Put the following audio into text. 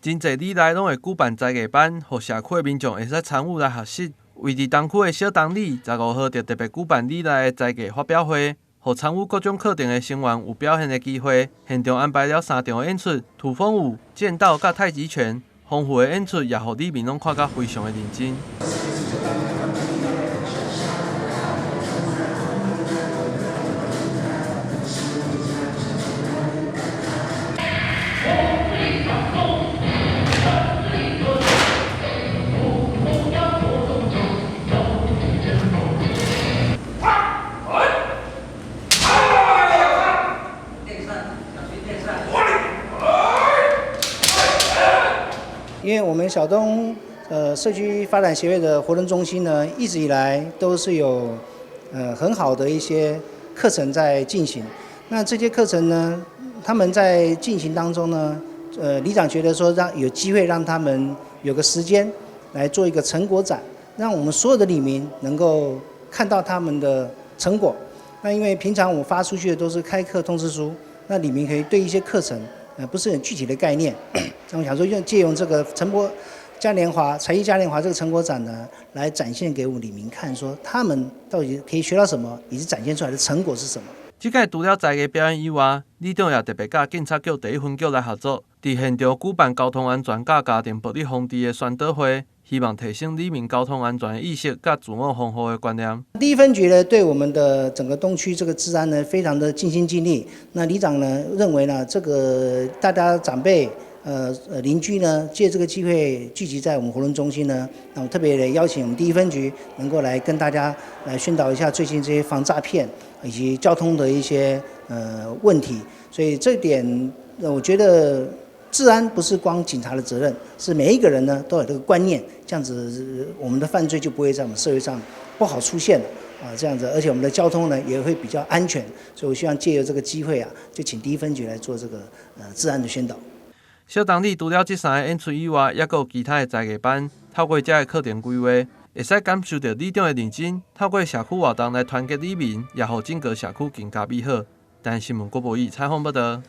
真侪里内拢会举办才艺班，互社区的民众会使参与来学习。位伫东区的小东里，15号就特别举办里内的才艺发表会，互参与各种课程的成员有表现的机会。现场安排了3场演出，土风舞、剑道甲太极拳，丰富的演出也互里民拢看甲非常的认真。因为我们小东社区发展协会的活动中心呢，一直以来都是有很好的一些课程在进行。那这些课程呢，他们在进行当中呢，里长觉得说有机会让他们有个时间来做一个成果展，让我们所有的里民能够看到他们的成果。那因为平常我发出去的都是开课通知书，那里民可以对一些课程不是很具体的概念，那我想说借用这个成果嘉年华、才艺嘉年华这个成果展呢，来展现给我们里民看，说他们到底可以学到什么，以及展现出来的成果是什么。这届除了才艺表演以外，里长也特别甲警察局第1分局来合作，伫现场举办交通安全甲家庭暴力防治的宣导会，希望提升里民交通安全的意识甲自我防护的观念。第1分局呢，对我们的整个东区这个治安呢，非常的尽心尽力。那里长呢认为呢，这个大家长辈邻居呢，借这个机会聚集在我们活动中心呢，那我特别邀请我们第1分局能够来跟大家来宣导一下最近这些防诈骗以及交通的一些问题。所以这点我觉得治安不是光警察的责任，是每一个人呢都有这个观念，这样子我们的犯罪就不会在我们社会上不好出现了这样子，而且我们的交通呢也会比较安全。所以我希望借由这个机会就请第1分局来做这个治安的宣导。小东里除了这3个演出以外，也有其他的才艺班。透过这个课程规划，会使感受到里长的认真。透过社区活动来团结里民，也互整个社区更加美好。台新闻郭博义采访报道。